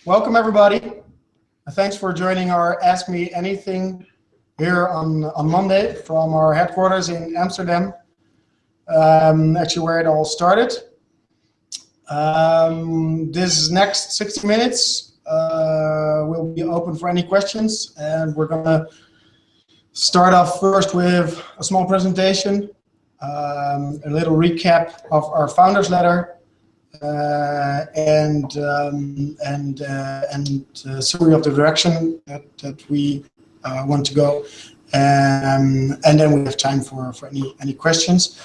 Welcome everybody. Thanks for joining our Ask Me Anything here on Monday from our headquarters in Amsterdam, actually where it all started. This next 60 minutes will be open for any questions, and we're going to start off first with a small presentation, a little recap of our founders letter, and summary of the direction that we want to go, and then we have time for any questions.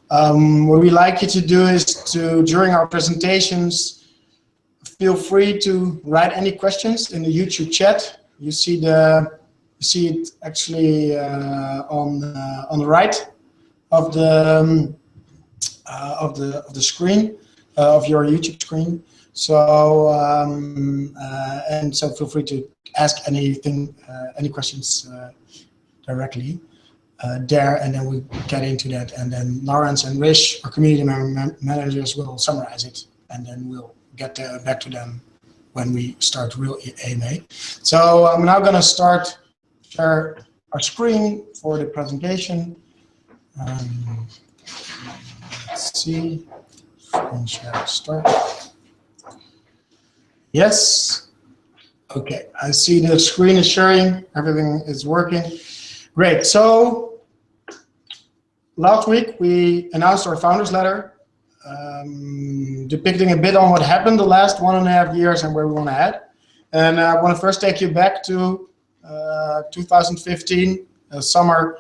What we like you to do is to, during our presentations, feel free to write any questions in the YouTube chat. You see it actually on the right of the screen. Of your YouTube screen. So and so feel free to ask anything, any questions directly there, and then we get into that, and then Lawrence and Rish, our community managers, will summarize it, and then we'll get back to them when we start real AMA. So I'm now going to start share our screen for the presentation. Let's see. And share start. Yes. Okay. I see the screen is sharing. Everything is working. Great. So last week we announced our founders letter, depicting a bit on what happened the last 1.5 years and where we want to head. And I want to first take you back to 2015 summer.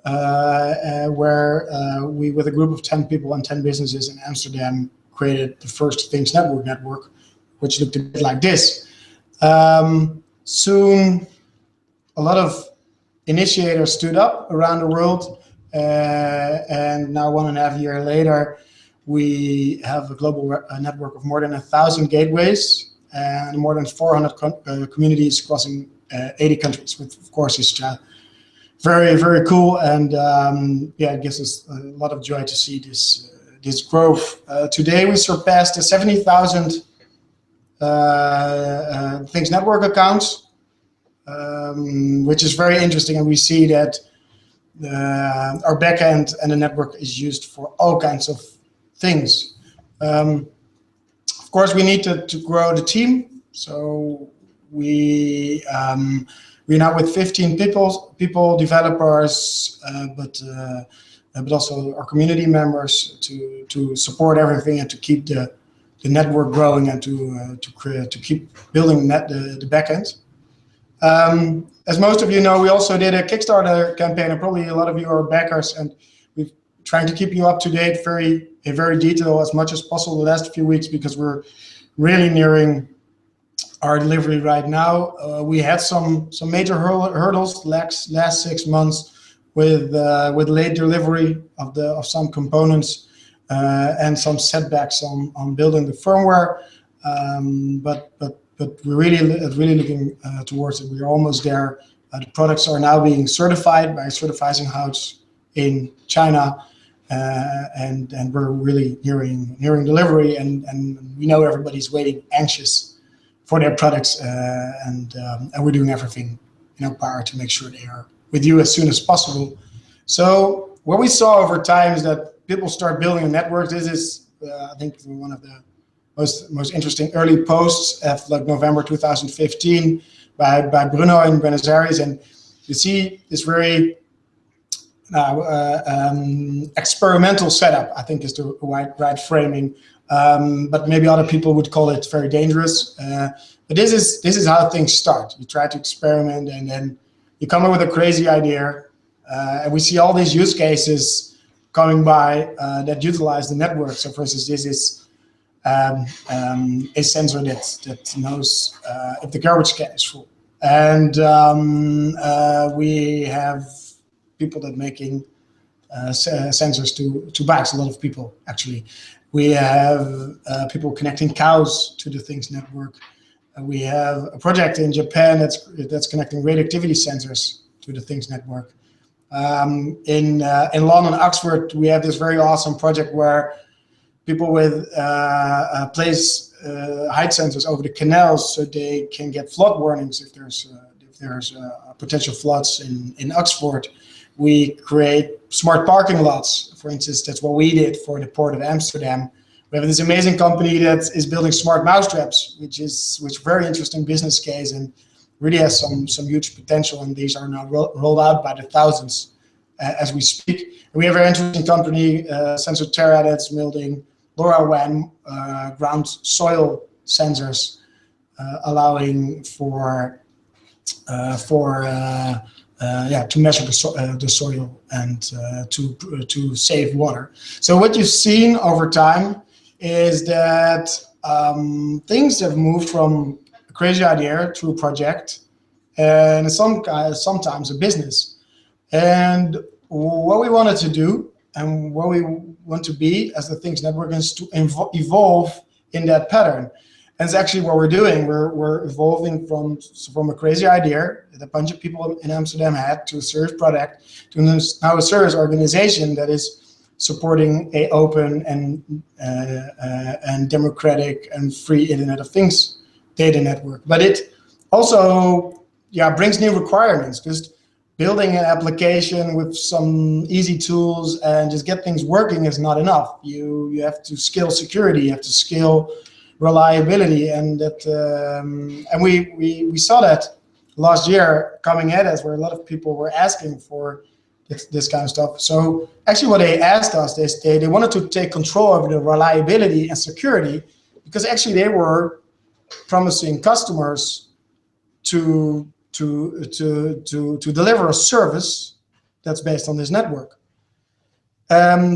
Where we, with a group of 10 people and 10 businesses in Amsterdam, created the first Things network, which looked a bit like this. Soon, a lot of initiators stood up around the world, and now 1.5 years later, we have a global network of more than 1,000 gateways and more than 400 communities crossing 80 countries, which of course is very, very cool, and yeah, it gives us a lot of joy to see this growth. Today we surpassed the 70,000 Things Network accounts, which is very interesting, and we see that our backend and the network is used for all kinds of things. Of course, we need to grow the team, so we're now with 15 people, developers, but also our community members to support everything and to keep the network growing and to keep building the backend. As most of you know, we also did a Kickstarter campaign, and probably a lot of you are backers, and we've trying to keep you up to date, in very detail as much as possible the last few weeks, because we're really nearing our delivery right now. We had some major hurdles the last 6 months with late delivery of some components and some setbacks on building the firmware. But we're really looking towards it. We're almost there. The products are now being certified by certifying houses in China, and we're really nearing delivery. And we know everybody's waiting, anxious for their products, and we're doing everything in our power to make sure they are with you as soon as possible. So what we saw over time is that people start building a network. This is, I think, one of the most interesting early posts of like November 2015 by Bruno in Buenos Aires, and you see this very experimental setup, I think is the right framing. But maybe other people would call it very dangerous. But this is how things start. You try to experiment, and then you come up with a crazy idea, and we see all these use cases coming by that utilize the network. So, for instance, this is a sensor that knows if the garbage can is full, and we have people that making sensors to bikes. A lot of people actually. We have people connecting cows to the Things network. We have a project in Japan that's connecting radioactivity sensors to the Things network. In London, Oxford, we have this very awesome project where people with place height sensors over the canals so they can get flood warnings if there's potential floods in Oxford. We create smart parking lots. For instance, that's what we did for the Port of Amsterdam. We have this amazing company that is building smart mousetraps, which is very interesting business case and really has some huge potential. And these are now rolled out by the thousands as we speak. And we have a very interesting company, Sensorterra, that's building LoRaWAN ground soil sensors, allowing to measure the soil and to save water. So what you've seen over time is that things have moved from a crazy idea to a project, and sometimes a business. And what we wanted to do and what we want to be as the Things Network is to evolve in that pattern. And it's actually what we're doing. We're evolving from a crazy idea that a bunch of people in Amsterdam had to a serious product to now a serious organization that is supporting a open and democratic and free Internet of Things data network. But it also brings new requirements, because building an application with some easy tools and just get things working is not enough. You have to scale security, you have to scale reliability, and that and we saw that last year coming at us, where a lot of people were asking for this kind of stuff. So actually what they asked us is they wanted to take control over the reliability and security, because actually they were promising customers to deliver a service that's based on this network.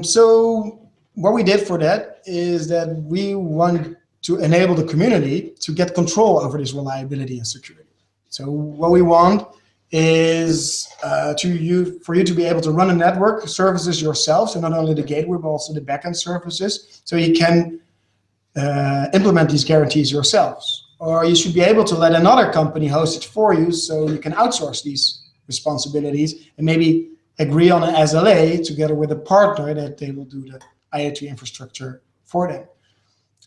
So what we did for that is that we want to enable the community to get control over this reliability and security. So what we want is for you to be able to run a network services yourself, so not only the gateway but also the backend services, so you can implement these guarantees yourselves. Or you should be able to let another company host it for you, so you can outsource these responsibilities and maybe agree on an SLA together with a partner that they will do the IoT infrastructure for them.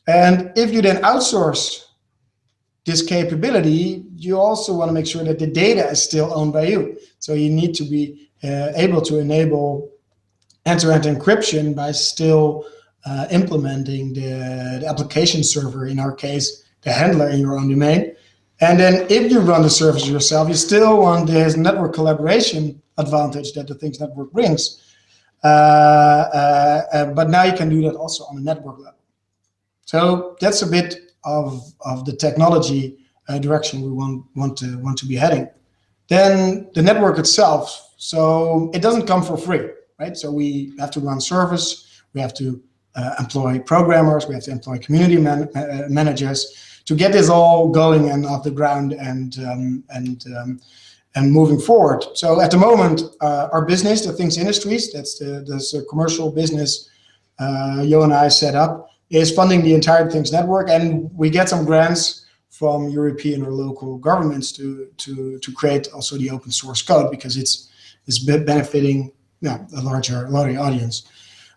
And if you then outsource this capability, you also want to make sure that the data is still owned by you. So you need to be able to enable end-to-end encryption by still implementing the application server, in our case, the handler in your own domain. And then if you run the service yourself, you still want this network collaboration advantage that the Things Network brings. But now you can do that also on a network level. So that's a bit of the technology direction we want to be heading. Then the network itself. So it doesn't come for free, right? So we have to run service, we have to employ programmers, we have to employ community managers to get this all going and off the ground and moving forward. So at the moment, our business, the Things Industries, that's the commercial business Johan and I set up, is funding the entire Things Network, and we get some grants from European or local governments to create also the open source code, because it's benefiting a larger audience.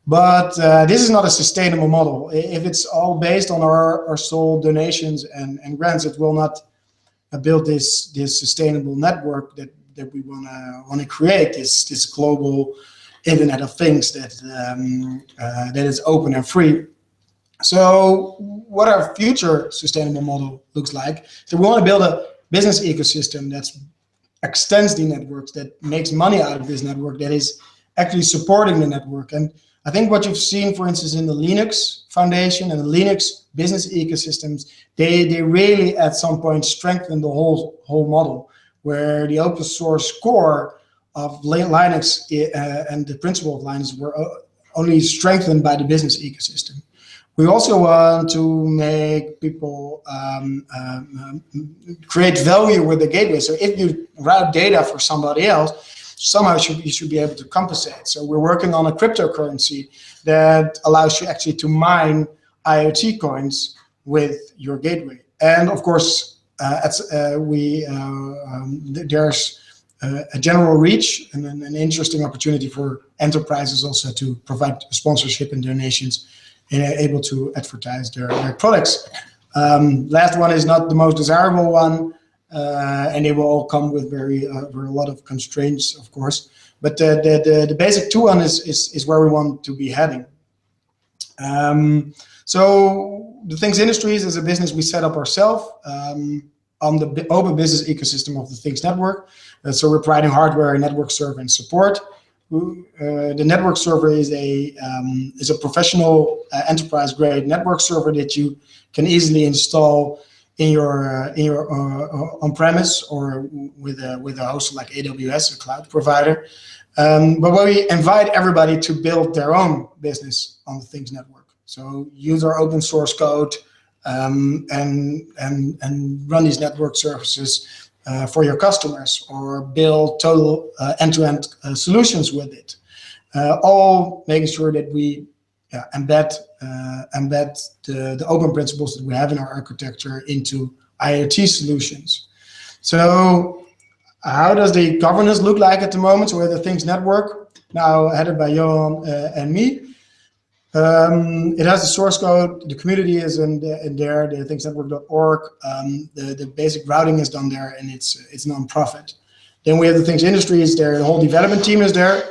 But this is not a sustainable model. If it's all based on our sole donations and grants, it will not build this sustainable network that we want to create, this global Internet of Things that is open and free. So what our future sustainable model looks like, so we want to build a business ecosystem that extends the networks, that makes money out of this network, that is actually supporting the network. And I think what you've seen, for instance, in the Linux Foundation and the Linux business ecosystems, they really at some point strengthen the whole model, where the open source core of Linux and the principle of Linux were only strengthened by the business ecosystem. We also want to make people create value with the gateway. So if you route data for somebody else, somehow you should be able to compensate. So we're working on a cryptocurrency that allows you actually to mine IoT coins with your gateway. And of course, there's a general reach and an interesting opportunity for enterprises also to provide sponsorship and donations and able to advertise their products Last one is not the most desirable one, and they will all come with very a lot of constraints, of course. But the basic two one is where we want to be heading. So the Things Industries is a business we set up ourselves on the open business ecosystem of the Things network. So we're providing hardware, network server, and support. The network server is a professional enterprise-grade network server that you can easily install in your on-premise or with a host like AWS, a cloud provider. But we invite everybody to build their own business on the Things network. So use our open source code and run these network services for your customers, or build total end-to-end solutions with it. All making sure that we embed the open principles that we have in our architecture into IoT solutions. So how does the governance look like at the moment? So we have the Things network, now headed by Johan and me. It has the source code, the community is in there, the thingsnetwork.org. The basic routing is done there, and it's non-profit. Then we have the Things Industries there, the whole development team is there.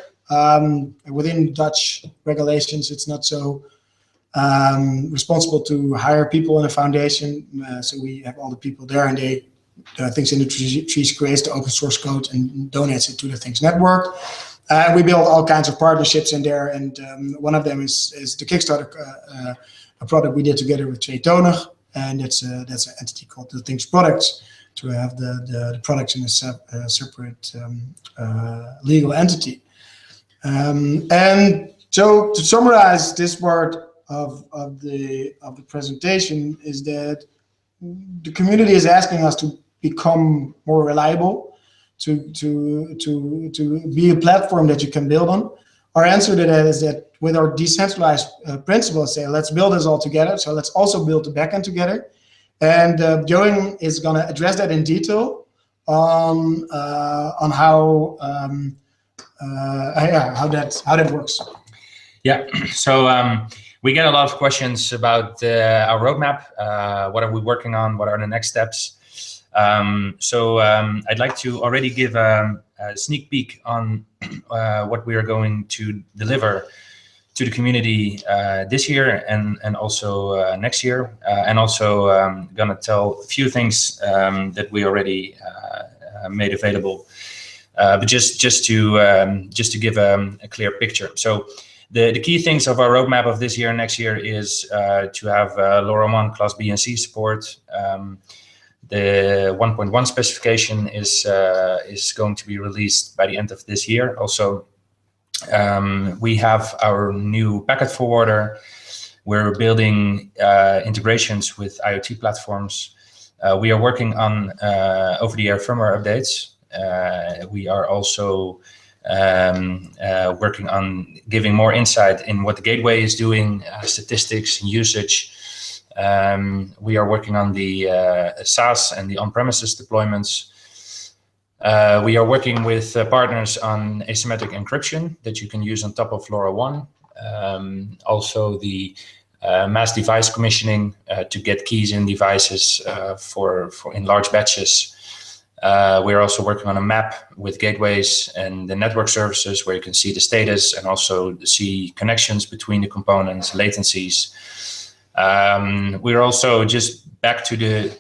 Within Dutch regulations, it's not so responsible to hire people in a foundation. So we have all the people there, and the Things Industries creates the open source code and donates it to the Things network. We build all kinds of partnerships in there, and one of them is the Kickstarter, a product we did together with Twee Tonig, and that's an entity called the Things Products, to have the products in a separate legal entity. And so to summarize this part of the presentation is that the community is asking us to become more reliable, to be a platform that you can build on. Our answer to that is that with our decentralized principles, say, let's build this all together. So let's also build the backend together. And Johan is going to address that in detail on how that works. Yeah. So we get a lot of questions about our roadmap. What are we working on? What are the next steps? I'd like to already give a sneak peek on what we are going to deliver to the community this year and also next year, and also gonna tell a few things that we already made available, but just to give a clear picture. So the key things of our roadmap of this year and next year is to have LoRaWAN Class B and C support. The 1.1 specification is going to be released by the end of this year. Also, we have our new packet forwarder. We're building integrations with IoT platforms. We are working on over-the-air firmware updates. We are also working on giving more insight in what the gateway is doing, statistics and usage. We are working on the SaaS and the on-premises deployments. We are working with partners on asymmetric encryption that you can use on top of LoRaWAN. Also the mass device commissioning to get keys in devices for in large batches. We're also working on a map with gateways and the network services where you can see the status and also see connections between the components, latencies. We're also just back to the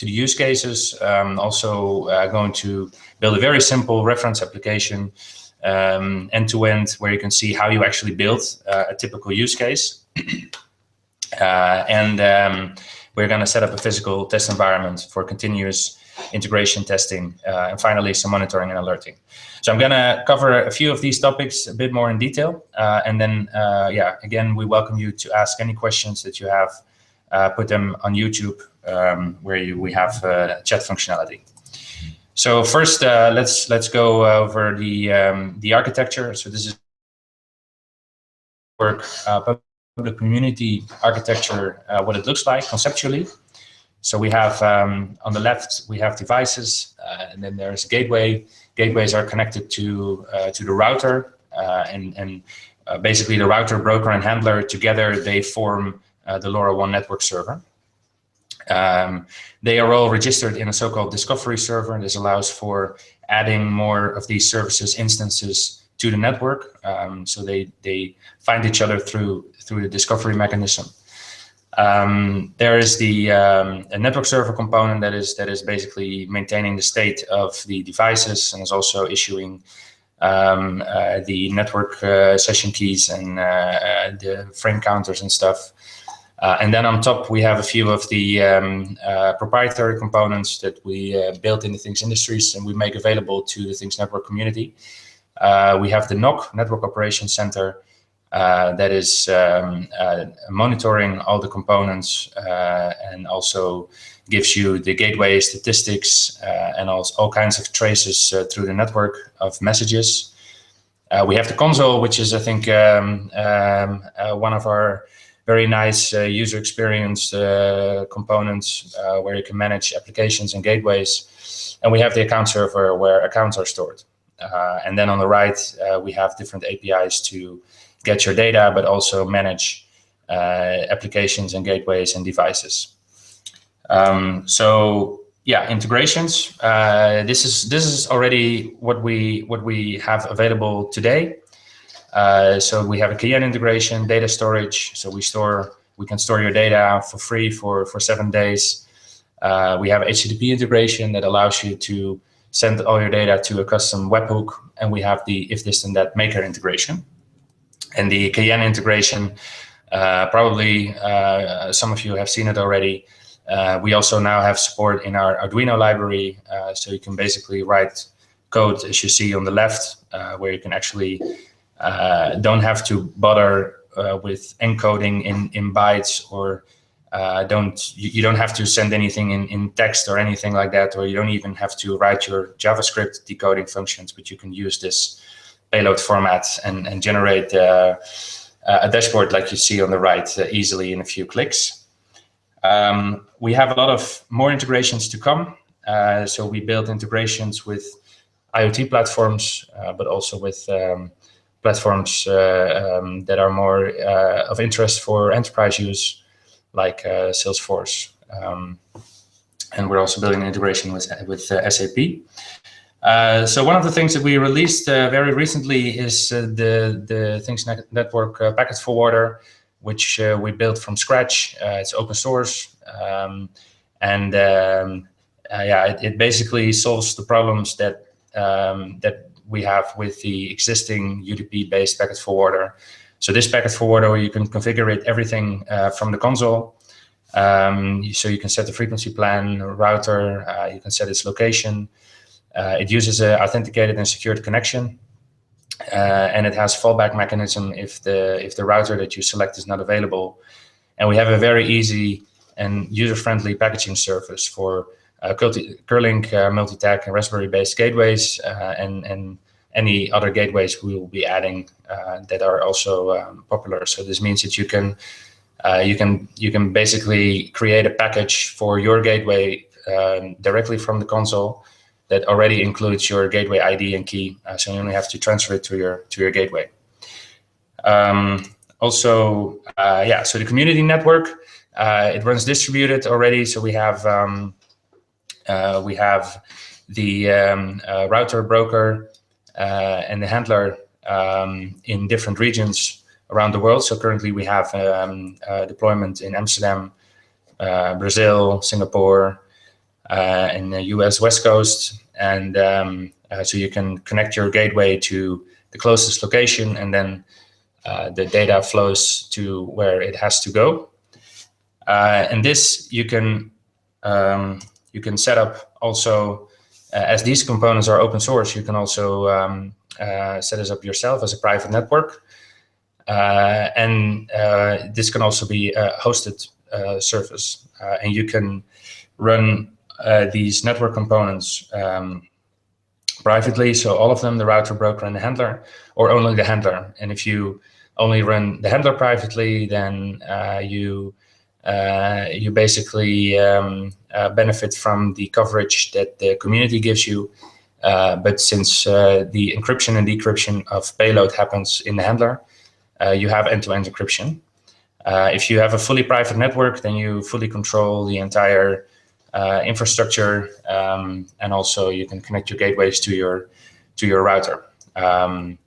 use cases. Also going to build a very simple reference application end-to-end where you can see how you actually build a typical use case. We're going to set up a physical test environment for continuous integration testing, and finally some monitoring and alerting. So I'm going to cover a few of these topics a bit more in detail, and then again, we welcome you to ask any questions that you have. Put them on YouTube, where we have chat functionality. So first, let's go over the architecture. So this is public community architecture, what it looks like conceptually. So we have on the left we have devices, and then there's gateway. Gateways are connected to the router, and basically the router, broker, and handler together they form the LoRaWAN network server. They are all registered in a so-called discovery server. This allows for adding more of these services instances to the network. So they find each other through the discovery mechanism. There is the a network server component that is basically maintaining the state of the devices and is also issuing the network session keys and the frame counters and stuff. And then on top, we have a few of the proprietary components that we built in the Things Industries and we make available to the Things Network community. We have the NOC, Network Operations Center, that is monitoring all the components and also gives you the gateway statistics and all kinds of traces through the network of messages. We have the console, which is, I think, one of our very nice user experience components where you can manage applications and gateways. And we have the account server where accounts are stored. And then on the right, we have different APIs to get your data, but also manage applications and gateways and devices. So yeah, integrations. This is already what we have available today. So we have a KN integration, data storage. So we can store your data for free for 7 days. We have HTTP integration that allows you to send all your data to a custom webhook, and we have the if this then that maker integration. And the KN integration, probably some of you have seen it already. We also now have support in our Arduino library, so you can basically write code as you see on the left, where you can actually don't have to bother with encoding in bytes, or you don't have to send anything in text or anything like that, or you don't even have to write your JavaScript decoding functions, but you can use this payload format and generate a dashboard like you see on the right easily in a few clicks. We have a lot of more integrations to come. So we build integrations with IoT platforms, but also with platforms that are more of interest for enterprise use, like Salesforce. And we're also building an integration with SAP. So one of the things that we released very recently is the Things Network packet forwarder, which we built from scratch. It's open source, and it basically solves the problems that we have with the existing UDP-based packet forwarder. So this packet forwarder, you can configure everything from the console. So you can set the frequency plan, router, you can set its location. It uses an authenticated and secured connection, and it has fallback mechanism if the router that you select is not available. And we have a very easy and user-friendly packaging service for Curlink, multi-tag, and Raspberry-based gateways, and any other gateways we will be adding that are also popular. So this means that you can basically create a package for your gateway directly from the console that already includes your gateway ID and key, so you only have to transfer it to your gateway. So the community network, it runs distributed already. So we have the router, broker, and the handler in different regions around the world. So currently we have deployment in Amsterdam, Brazil, Singapore, in the US West Coast. And so you can connect your gateway to the closest location, and then the data flows to where it has to go. And this you can set up also, as these components are open source, you can also set this up yourself as a private network. And this can also be a hosted service. And you can run these network components privately, so all of them, the router, broker, and the handler, or only the handler. And if you only run the handler privately, then you basically benefit from the coverage that the community gives you. But since the encryption and decryption of payload happens in the handler, you have end-to-end encryption. If you have a fully private network, then you fully control the entire infrastructure, and also you can connect your gateways to your router. One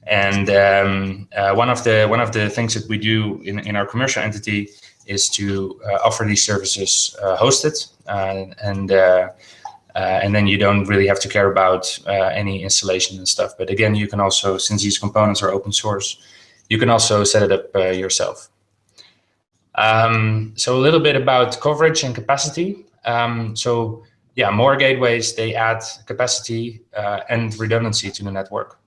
of the things that we do in our commercial entity is to offer these services hosted, and then you don't really have to care about any installation and stuff. But again, you can also, since these components are open source, you can also set it up yourself. So a little bit about coverage and capacity. So yeah, more gateways, they add capacity and redundancy to the network.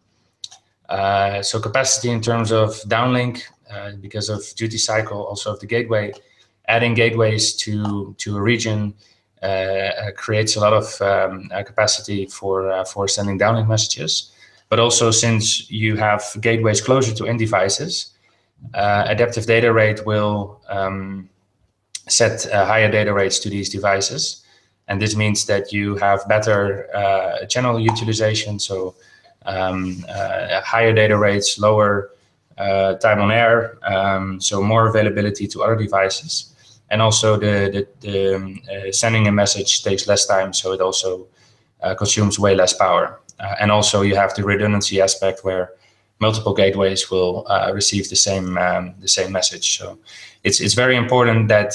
So capacity in terms of downlink, because of duty cycle, also of the gateway, adding gateways to a region creates a lot of capacity for sending downlink messages. But also, since you have gateways closer to end devices, adaptive data rate will set higher data rates to these devices. And this means that you have better channel utilization, so higher data rates, lower time on air, so more availability to other devices. And also the sending a message takes less time, so it also consumes way less power. And also you have the redundancy aspect where multiple gateways will receive the same message. So it's very important that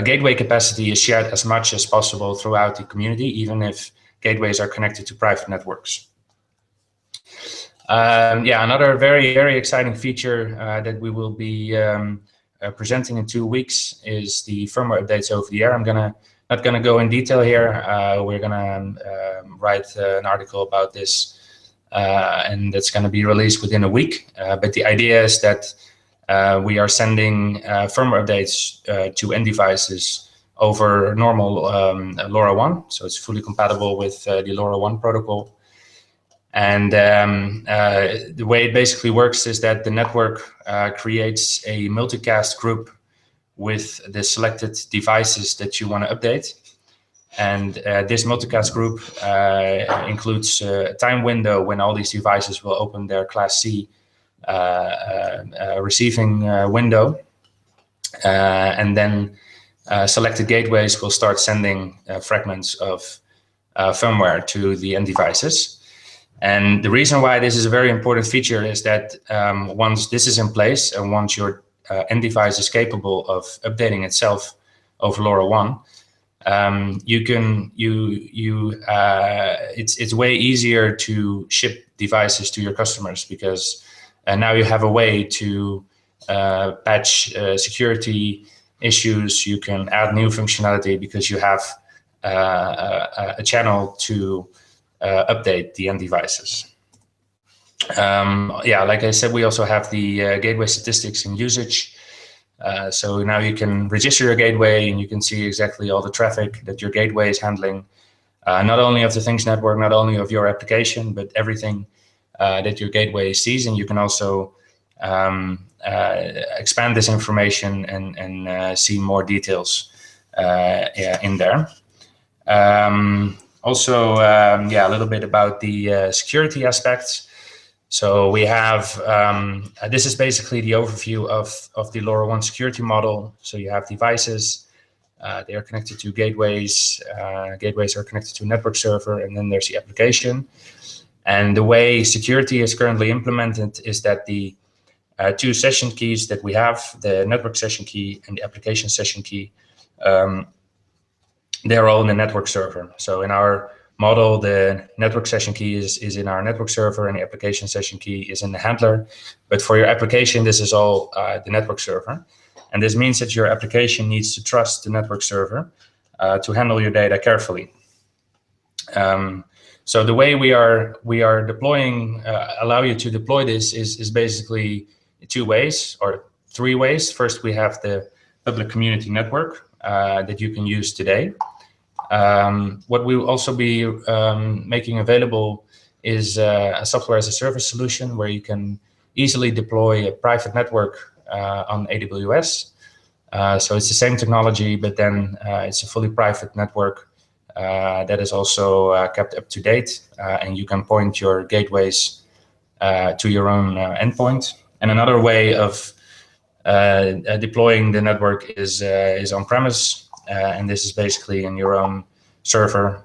gateway capacity is shared as much as possible throughout the community, even if gateways are connected to private networks. Yeah, another very, very exciting feature that we will be presenting in 2 weeks is the firmware updates over the air. I'm not gonna go in detail here. We're gonna write an article about this, and that's gonna be released within a week. But the idea is that we are sending firmware updates to end devices over normal LoRaWAN, so it's fully compatible with the LoRaWAN protocol. And the way it basically works is that the network creates a multicast group with the selected devices that you want to update. And this multicast group includes a time window when all these devices will open their Class C receiving window. And then selected gateways will start sending fragments of firmware to the end devices. And the reason why this is a very important feature is that once this is in place and once your end device is capable of updating itself over LoRaWAN, it's way easier to ship devices to your customers, because now you have a way to patch security issues. You can add new functionality because you have a channel to update the end devices. Yeah, like I said, we also have the gateway statistics and usage. So now you can register your gateway and you can see exactly all the traffic that your gateway is handling, not only of the Things network, not only of your application, but everything that your gateway sees. And you can also expand this information and see more details in there. Also, yeah, a little bit about the security aspects. So we have, this is basically the overview of the LoRaWAN security model. So you have devices, they are connected to gateways, gateways are connected to a network server, and then there's the application. And the way security is currently implemented is that the two session keys that we have, the network session key and the application session key, they're all in the network server. So in our model, the network session key is in our network server and the application session key is in the handler. But for your application, this is all the network server. And this means that your application needs to trust the network server to handle your data carefully. So the way we are deploying, allow you to deploy this is basically 2 ways or 3 ways. First, we have the public community network that you can use today. What we will also be making available is a software as a service solution where you can easily deploy a private network on AWS. So it's the same technology, but then it's a fully private network that is also kept up to date, and you can point your gateways to your own endpoint. And another way of Deploying the network is on-premise, and this is basically in your own server.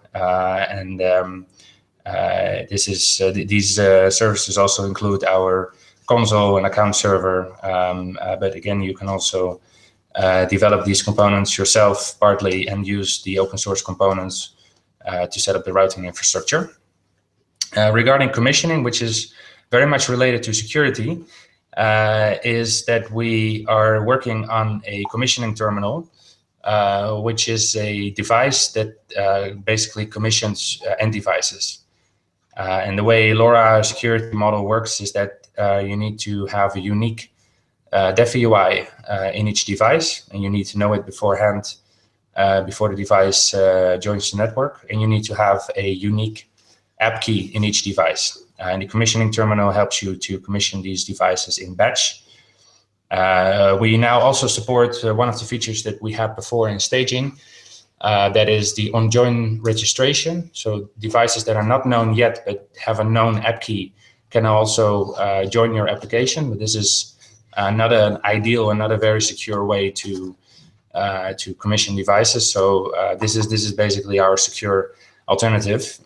These services also include our console and account server. But again, you can also develop these components yourself partly and use the open source components to set up the routing infrastructure. Regarding commissioning, which is very much related to security, is that we are working on a commissioning terminal, which is a device that basically commissions end devices. And the way LoRa security model works is that you need to have a unique DEF UI in each device, and you need to know it beforehand, before the device joins the network, and you need to have a unique app key in each device. And the commissioning terminal helps you to commission these devices in batch. We now also support one of the features that we had before in staging, that is the on-join registration. So devices that are not known yet but have a known app key can also join your application. But this is not an ideal and not a very secure way to commission devices. So this is basically our secure alternative,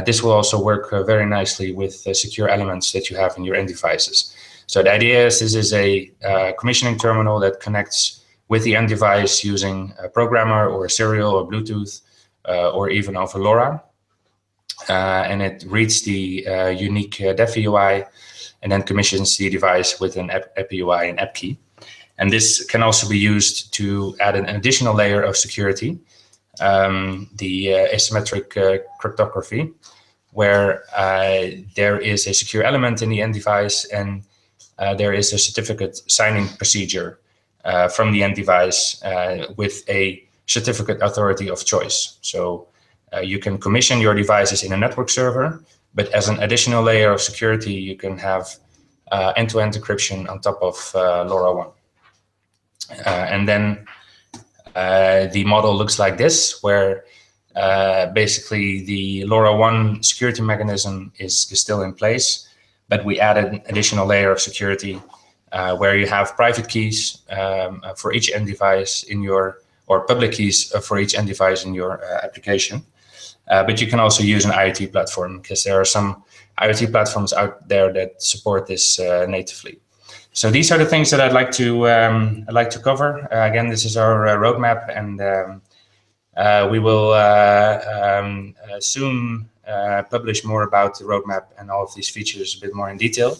this will also work very nicely with secure elements that you have in your end devices. So the idea is this is a commissioning terminal that connects with the end device using a programmer or a serial or Bluetooth or even over LoRa. And it reads the unique DEF UI and then commissions the device with an app UI and app key. And this can also be used to add an additional layer of security, the asymmetric cryptography, where there is a secure element in the end device and there is a certificate signing procedure from the end device with a certificate authority of choice. So you can commission your devices in a network server, but as an additional layer of security, you can have end-to-end encryption on top of LoRaWAN. And then the model looks like this, where basically the LoRaWAN security mechanism is still in place, but we added an additional layer of security where you have private keys for each end device in your, or public keys for each end device in your application. But you can also use an IoT platform, because there are some IoT platforms out there that support this natively. So these are the things that I'd like to cover. Again, this is our roadmap, and we will soon publish more about the roadmap and all of these features a bit more in detail.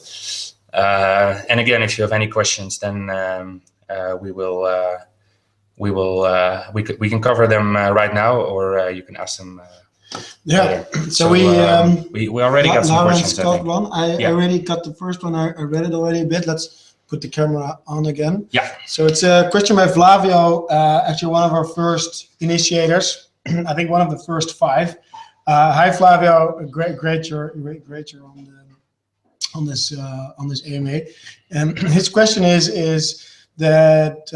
And again, if you have any questions, then we can cover them right now, or you can ask them. Yeah. So we already got some questions. Got one. I already got the first one. I read it already a bit. Let's put the camera on again. Yeah. So it's a question by Flavio, actually one of our first initiators. I think one of the first 5. Hi Flavio, great you're on this AMA. And his question is that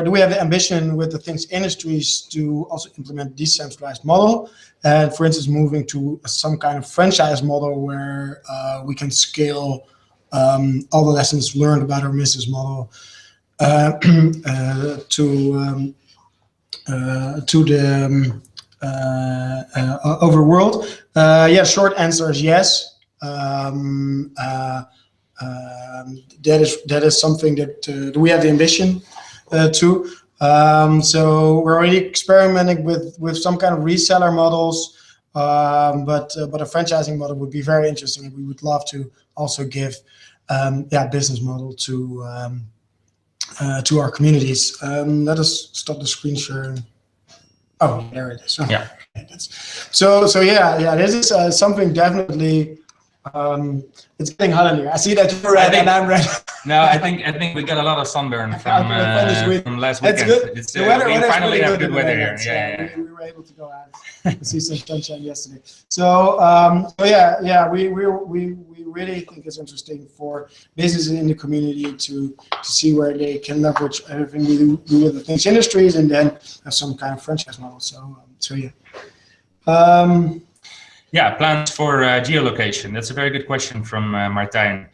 do we have the ambition with the Things Industries to also implement decentralized model, and for instance moving to some kind of franchise model where we can scale all the lessons learned about our business model to the over world? Yeah, short answer is yes. That is something that we have the ambition to. So we're already experimenting with some kind of reseller models, but a franchising model would be very interesting, and we would love to also give business model to our communities. Let us stop the screen sharing. Oh, there it is. Oh, yeah. So yeah, this is something definitely. It's getting hot in here. I see that you're red and I'm red. No, I think we got a lot of sunburn from last weekend. That's good. The weather, we finally have good weather here. Yeah. We were able to go out to see some sunshine yesterday. So we really think it's interesting for businesses in the community to see where they can leverage everything we do with the Things Industries, and then have some kind of franchise model. So yeah. Yeah, plans for geolocation. That's a very good question from Martijn.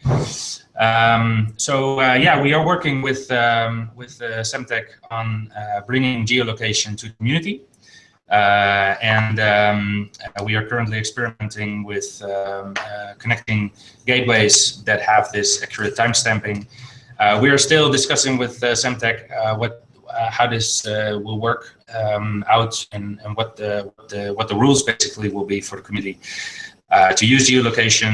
Yeah, we are working with Semtech on bringing geolocation to the community. We are currently experimenting with connecting gateways that have this accurate timestamping. We are still discussing with Semtech how this will work out and what the rules basically will be for the community to use geolocation.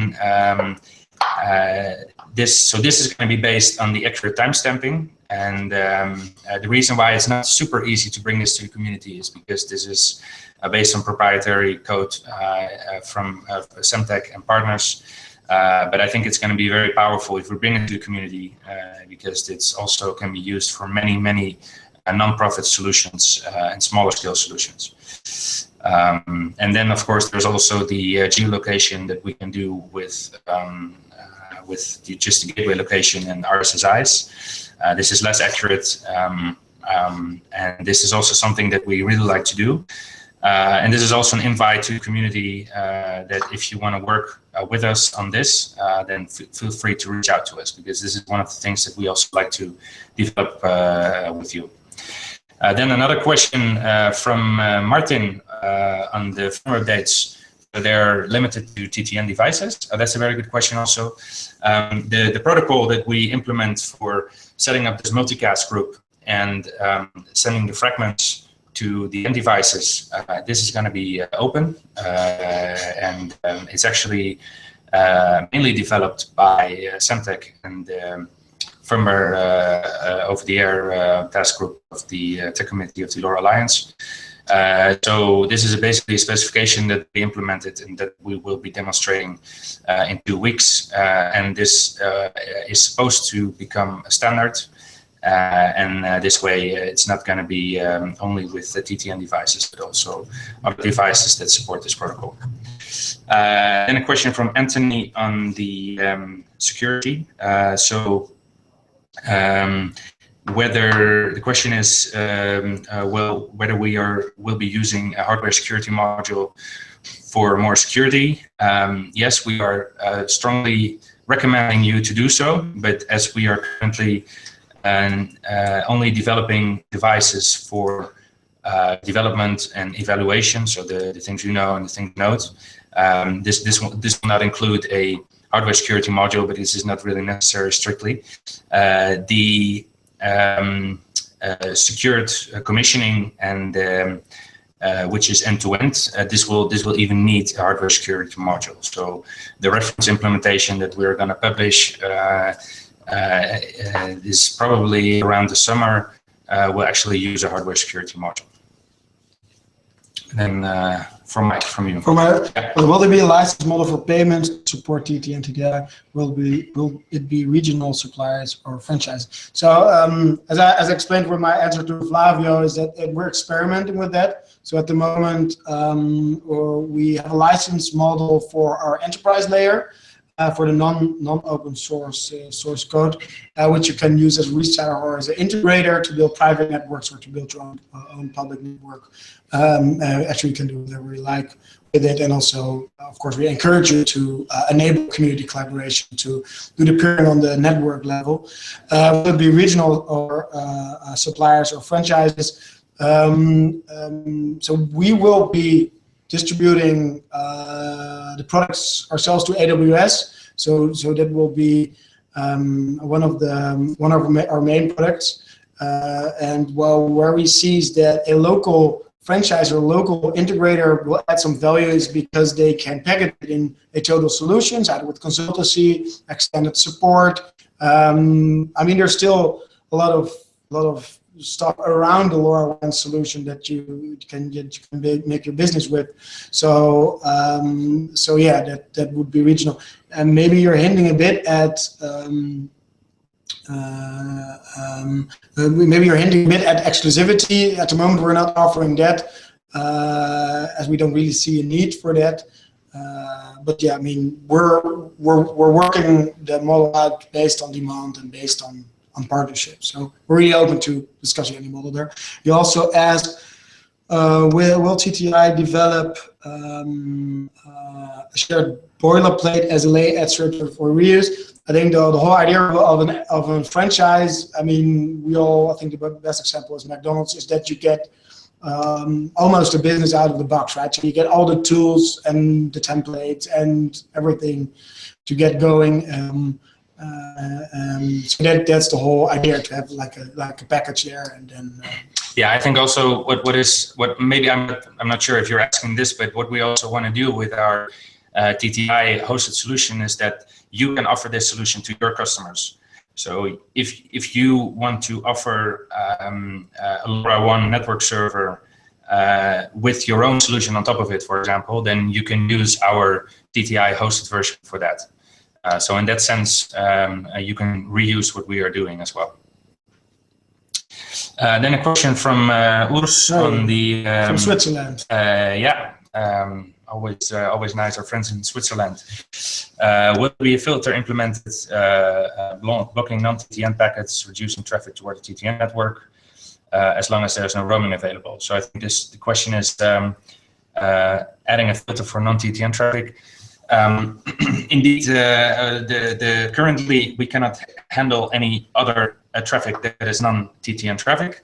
This is going to be based on the accurate timestamping, and the reason why it's not super easy to bring this to the community is because this is based on proprietary code from Semtech and partners. But I think it's going to be very powerful if we bring it to the community because it's also can be used for many non-profit solutions and smaller scale solutions. And then, of course, there's also the geolocation that we can do with just the gateway location and RSSIs. This is less accurate, and this is also something that we really like to do. And this is also an invite to the community that if you want to work with us on this, then feel free to reach out to us, because this is one of the things that we also like to develop with you. Then another question from Martin on the firmware updates. They're limited to TTN devices. That's a very good question also. The protocol that we implement for setting up this multicast group and sending the fragments to the end devices, this is going to be open, and it's actually mainly developed by Semtech and firmware over-the-air task group of the tech committee of the LoRa Alliance. So this is basically a specification that we implemented and that we will be demonstrating in 2 weeks. And this is supposed to become a standard. And this way, it's not going to be only with the TTN devices, but also other devices that support this protocol. Then a question from Anthony on the security. Whether the question is, whether will be using a hardware security module for more security. Yes, we are strongly recommending you to do so, but as we are currently only developing devices for development and evaluation, so the things you know and the things you note, this will not include a hardware security module, but this is not really necessary strictly. The secured commissioning and which is end-to-end, this will even need a hardware security module. So the reference implementation that we're going to publish is probably around the summer. Will actually use a hardware security module. And then from you. Will there be a license model for payments to support TTN together? Will it be regional suppliers or franchise? So as I explained with my answer to Flavio, is that we're experimenting with that. So at the moment, we have a license model for our enterprise layer. For the non-open source code, which you can use as a reseller or as an integrator to build private networks or to build your own public network. Actually, you can do whatever you like with it, and also, of course, we encourage you to enable community collaboration to do the peering on the network level. It would be regional or suppliers or franchises. So we will be distributing the products ourselves to AWS, so that will be one of our main products. And where we see is that a local franchise or local integrator will add some value is because they can package it in a total solutions, either with consultancy, extended support. I mean, there's still a lot of stuff around the LoRaWAN solution that you can make your business with. So yeah, that would be regional. And maybe you're hinting a bit at exclusivity. At the moment, we're not offering that as we don't really see a need for that. But yeah, I mean, we're working the model out based on demand and based on partnership. So we're really open to discussing any model there. You also asked will TTI develop a shared boilerplate as a lay ad server for reuse? I think the whole idea of a franchise, I mean, I think the best example is McDonald's, is that you get almost a business out of the box, right? So you get all the tools and the templates and everything to get going. So that's the whole idea, to have like a package there, and then. Yeah, I think also what maybe I'm not sure if you're asking this, but what we also want to do with our TTI hosted solution is that you can offer this solution to your customers. So if you want to offer a LoRaWAN network server with your own solution on top of it, for example, then you can use our TTI hosted version for that. So in that sense, you can reuse what we are doing as well. Then a question from Urs on the from Switzerland. Yeah, always nice. Our friends in Switzerland. Will be a filter implemented blocking non-TTN packets, reducing traffic toward the TTN network, as long as there's no roaming available? So I think the question is adding a filter for non-TTN traffic. Indeed, currently we cannot handle any other traffic that is non-TTN traffic,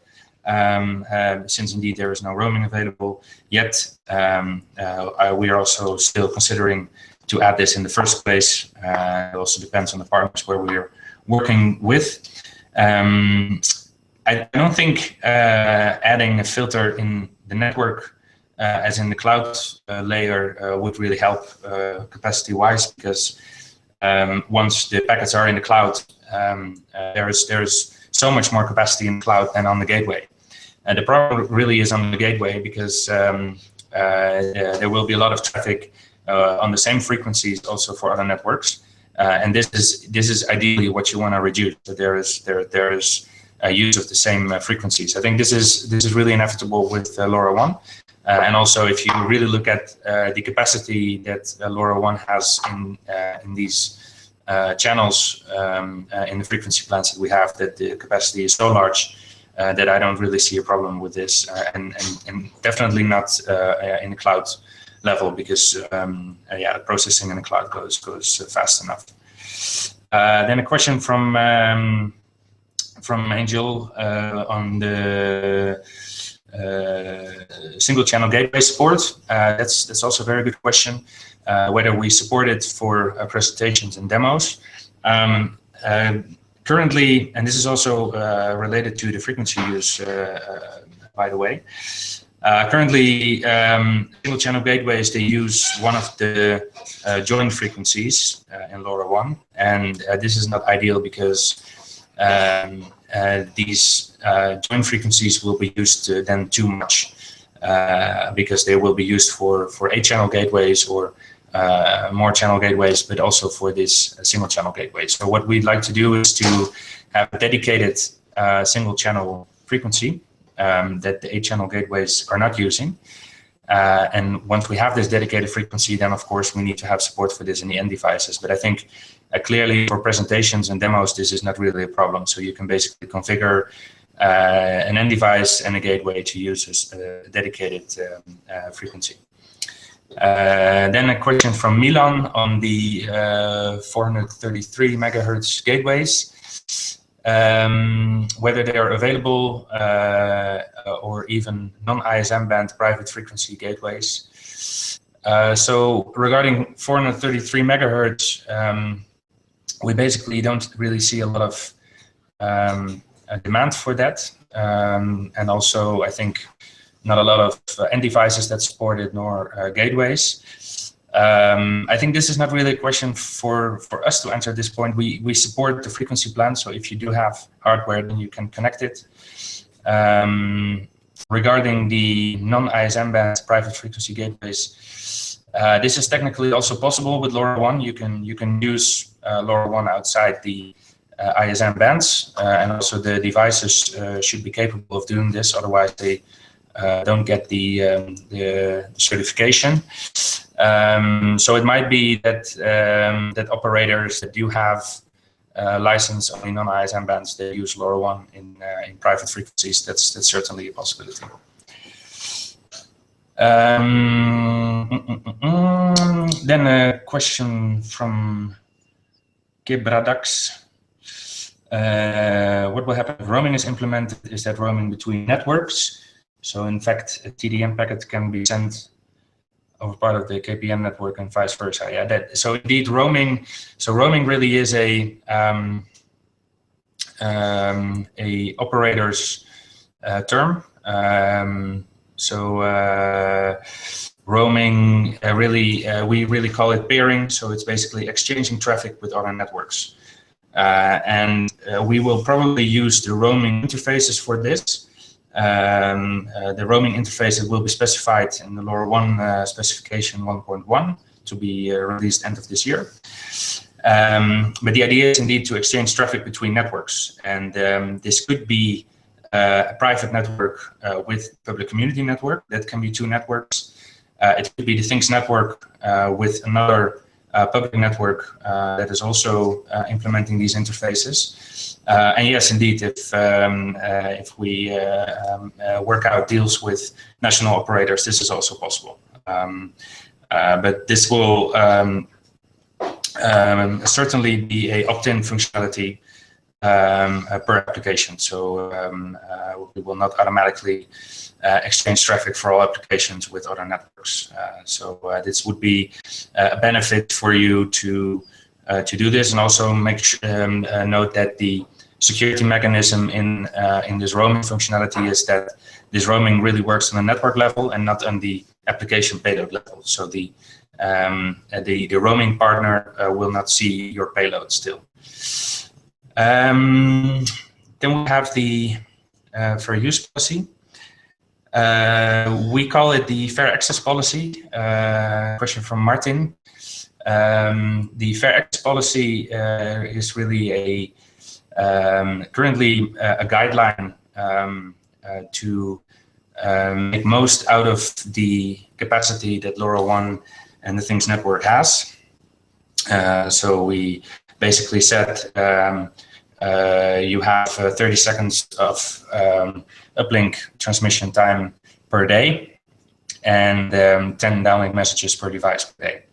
since indeed there is no roaming available yet. We are also still considering to add this in the first place. It also depends on the partners where we are working with. I don't think adding a filter in the network, as in the cloud layer, would really help capacity-wise, because once the packets are in the cloud, there's so much more capacity in the cloud than on the gateway. And the problem really is on the gateway, because there will be a lot of traffic on the same frequencies also for other networks, and this is ideally what you want to reduce. So there is a use of the same frequencies. I think this is really inevitable with LoRaWAN. And also, if you really look at the capacity that LoRaWAN has in these channels, in the frequency plans that we have, that the capacity is so large that I don't really see a problem with this, and definitely not in the cloud level, because yeah, processing in the cloud goes fast enough. Then a question from Angel on the single channel gateway support. That's also a very good question, whether we support it for presentations and demos. Currently, and this is also related to the frequency use, by the way, currently single channel gateways, they use one of the joint frequencies in LoRaWAN, and this is not ideal, because these joint frequencies will be used then too much, because they will be used for 8-channel gateways or more channel gateways, but also for this single channel gateway. So what we'd like to do is to have a dedicated single channel frequency that the 8-channel gateways are not using. And once we have this dedicated frequency, then of course we need to have support for this in the end devices. But I think clearly for presentations and demos, this is not really a problem. So you can basically configure an end device and a gateway to use a dedicated frequency. Then a question from Milan on the 433 megahertz gateways, whether they are available or even non-ISM band private frequency gateways. So regarding 433 megahertz, we basically don't really see a lot of demand for that, and also I think not a lot of end devices that support it, nor gateways. I think this is not really a question for us to answer at this point. We support the frequency plan, so if you do have hardware, then you can connect it. Regarding the non-ISM band private frequency gateways, this is technically also possible with LoRaWAN. You can use LoRaWAN outside the ISM bands, and also the devices should be capable of doing this. Otherwise, they don't get the certification. So it might be that that operators that do have license only non-ISM bands, they use LoRaWAN in private frequencies. That's certainly a possibility. Then a question from Gibradax. What will happen if roaming is implemented? Is that roaming between networks? So in fact, a TDM packet can be sent over part of the KPN network and vice versa. Yeah, so indeed roaming. So roaming really is a operator's term. Roaming we really call it peering. So it's basically exchanging traffic with other networks. We will probably use the roaming interfaces for this. The roaming interfaces will be specified in the LoRaWAN specification 1.1 to be released end of this year. But the idea is indeed to exchange traffic between networks, and this could be a private network with public community network. That can be two networks. It could be the Things network with another public network that is also implementing these interfaces. And yes, indeed, if we work out deals with national operators, this is also possible. But this will certainly be a opt-in functionality per application. So we will not automatically exchange traffic for all applications with other networks. So this would be a benefit for you to do this, and also make note that the security mechanism in this roaming functionality is that this roaming really works on a network level and not on the application payload level. So the roaming partner will not see your payload still. Then we have the fair use policy. We call it the fair access policy. Question from Martin. The fair access policy is really currently a guideline to make most out of the capacity that LoRaWAN and the Things network has. So we basically said you have 30 seconds of uplink transmission time per day and 10 downlink messages per device per day.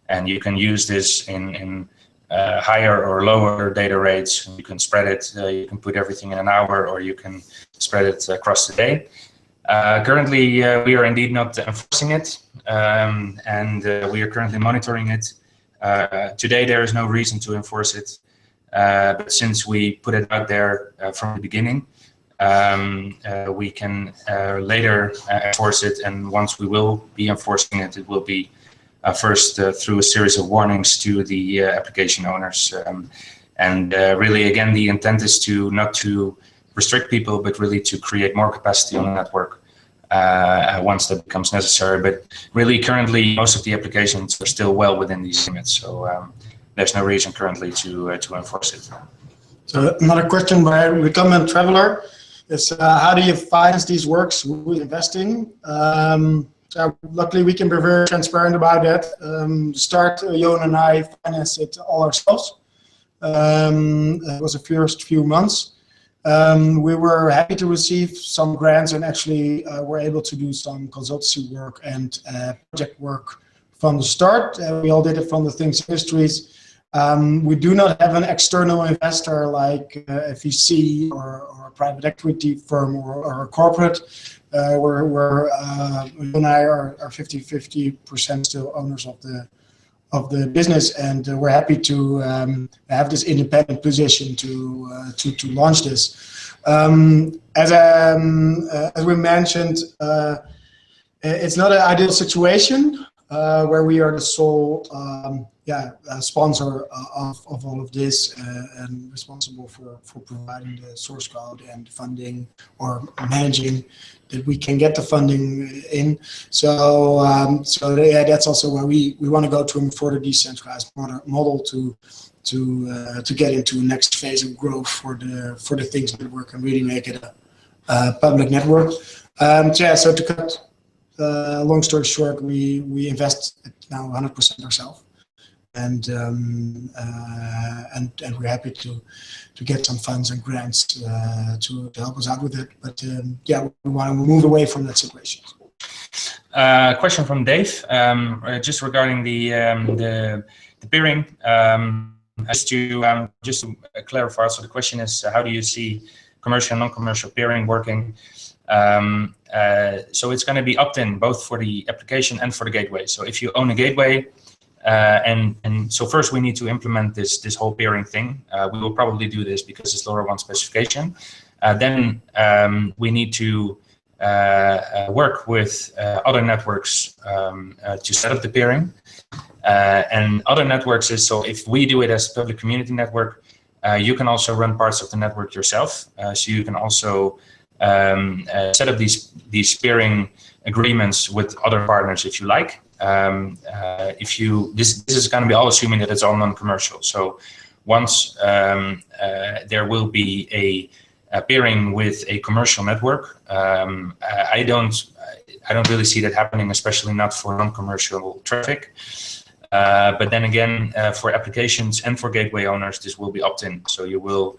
And you can use this in higher or lower data rates. You can spread it, you can put everything in an hour, or you can spread it across the day. Currently, we are indeed not enforcing it, and we are currently monitoring it. Today, there is no reason to enforce it, but since we put it out there from the beginning, we can later enforce it, and once we will be enforcing it, it will be first through a series of warnings to the application owners. Really, again, the intent is to not to restrict people, but really to create more capacity on the network once that becomes necessary. But really, currently, most of the applications are still well within these limits, so there's no reason currently to enforce it. So another question by Recommend Traveler is how do you finance these works with investing? Luckily, we can be very transparent about that. Start, Johan and I finance it all ourselves. It was the first few months. We were happy to receive some grants and actually were able to do some consultancy work and project work from the start. We all did it from the Things Industries. We do not have an external investor like a VC or a private equity firm or a corporate. We're you and I are 50% still owners of the business, and we're happy to have this independent position to launch this. As we mentioned, it's not an ideal situation where we are the sole sponsor of all of this and responsible for providing the source code and funding or managing that we can get the funding in. So that's also where we want to go to a further decentralized model to get into the next phase of growth for the Things network and really make it a public network. So to cut long story short, we invest now 100% ourselves. And we're happy to get some funds and grants to help us out with it. But we want to move away from that situation. Question from Dave, just regarding the peering. Just to clarify, so the question is, how do you see commercial and non-commercial peering working? So it's going to be opt-in both for the application and for the gateway. So if you own a gateway, and so first we need to implement this whole peering thing. We will probably do this because it's LoRaWAN specification. Then we need to work with other networks to set up the peering. And other networks is, so if we do it as a public community network, you can also run parts of the network yourself. So you can also set up these peering agreements with other partners if you like. This is going to be all assuming that it's all non-commercial. So once there will be a peering with a commercial network, I don't really see that happening, especially not for non-commercial traffic. But then again, for applications and for gateway owners, this will be opt-in. So you will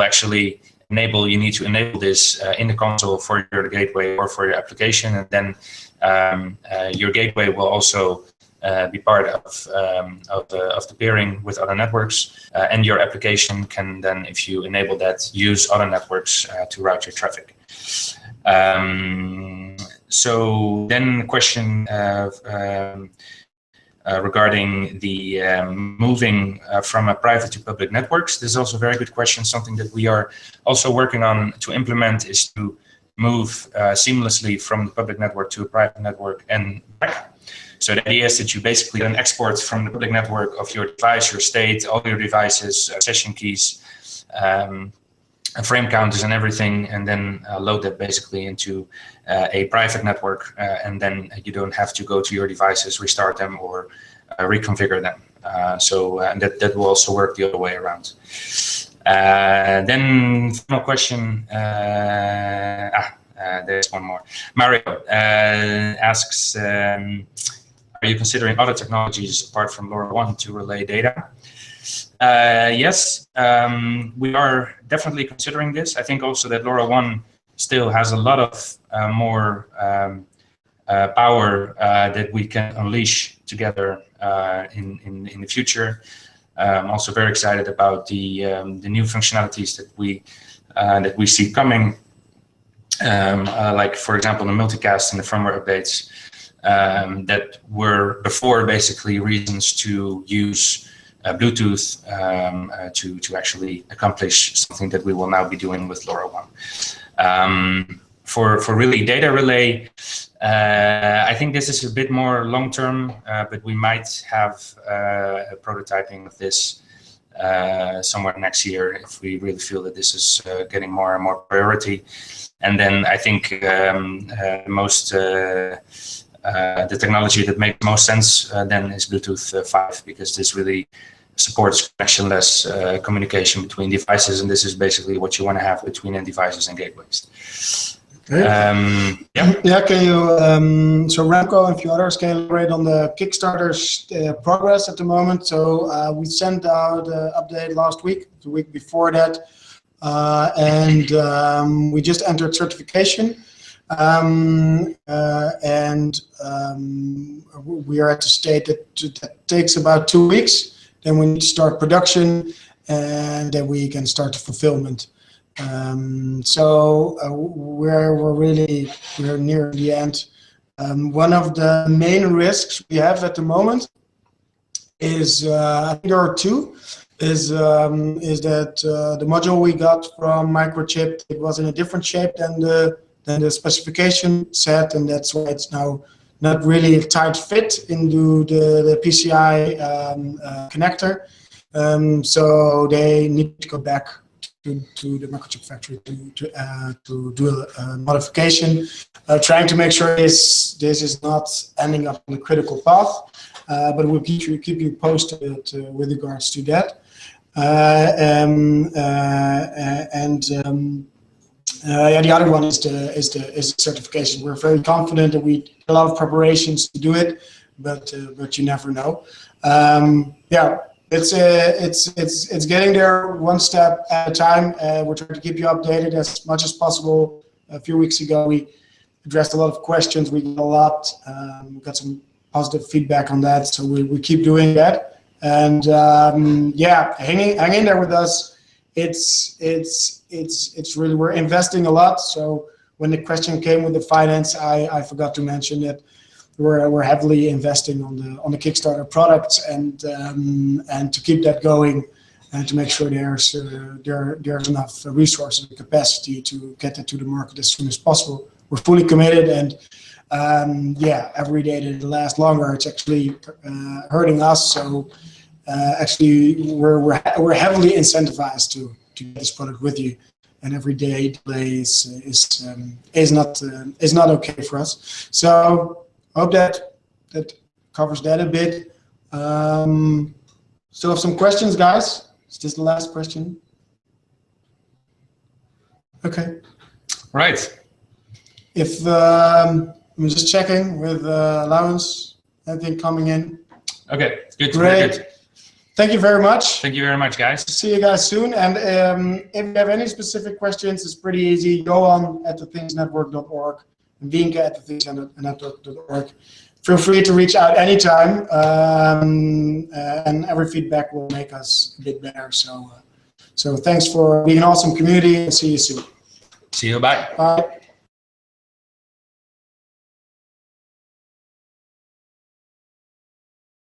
actually you need to enable this in the console for your gateway or for your application, and then your gateway will also be part of the peering with other networks, and your application can then, if you enable that, use other networks to route your traffic. So then the question regarding the moving from a private to public networks. This is also a very good question. Something that we are also working on to implement is to move seamlessly from the public network to a private network and back. So the idea is that you basically then export from the public network of your device, your state, all your devices, session keys, frame counters and everything, and then load that basically into a private network, and then you don't have to go to your devices, restart them, or reconfigure them. And that will also work the other way around. Then final question. There's one more. Mario asks, are you considering other technologies apart from LoRaWAN to relay data? Yes, we are definitely considering this. I think also that LoRaWAN still has a lot of more power that we can unleash together in the future. I'm also very excited about the new functionalities that we see coming, like for example the multicast and the firmware updates that were before basically reasons to use Bluetooth to actually accomplish something that we will now be doing with LoRaWAN. For really data relay, I think this is a bit more long term, but we might have a prototyping of this somewhere next year if we really feel that this is getting more and more priority. And then I think the technology that makes most sense then is Bluetooth 5, because this really supports connectionless communication between devices, and this is basically what you want to have between end devices and gateways. Okay. Yeah. Can you? So Remco and a few others can elaborate on the Kickstarter's progress at the moment. So we sent out an update last week, the week before that, and we just entered certification. And we are at the state that takes about 2 weeks. Then we need to start production, and then we can start the fulfillment. So we're near the end. One of the main risks we have at the moment is I think there are two. Is that the module we got from Microchip, it was in a different shape than the specification set, and that's why it's now not really a tight fit into the PCI connector. So they need to go back to the Microchip factory to do a modification, trying to make sure this is not ending up on a critical path. But we'll keep you posted with regards to that. The other one is the certification. We're very confident that we have a lot of preparations to do it, but you never know. It's getting there one step at a time. We're trying to keep you updated as much as possible. A few weeks ago, we addressed a lot of questions. We got a lot. We got some positive feedback on that, so we keep doing that. And yeah, hang in there with us. It's really, we're investing a lot. So when the question came with the finance, I forgot to mention that we're heavily investing on the Kickstarter products, and to keep that going, and to make sure there's enough resources and capacity to get that to the market as soon as possible. We're fully committed, and yeah, every day that it lasts longer, it's actually hurting us. So actually, we're heavily incentivized to get this product with you, and every day delay is not okay for us. So I hope that covers that a bit. Still have some questions, guys. Is this the last question? Okay. Right. If I'm just checking with Lawrence, anything coming in? Okay, good. Great. Good. Thank you very much. Thank you very much, guys. See you guys soon. And if you have any specific questions, it's pretty easy. Johan at attendeesnetwork.org and Wienke at attendeesnetwork.org. Feel free to reach out anytime, and every feedback will make us a bit better. So thanks for being an awesome community, and see you soon. See you. Bye. Bye.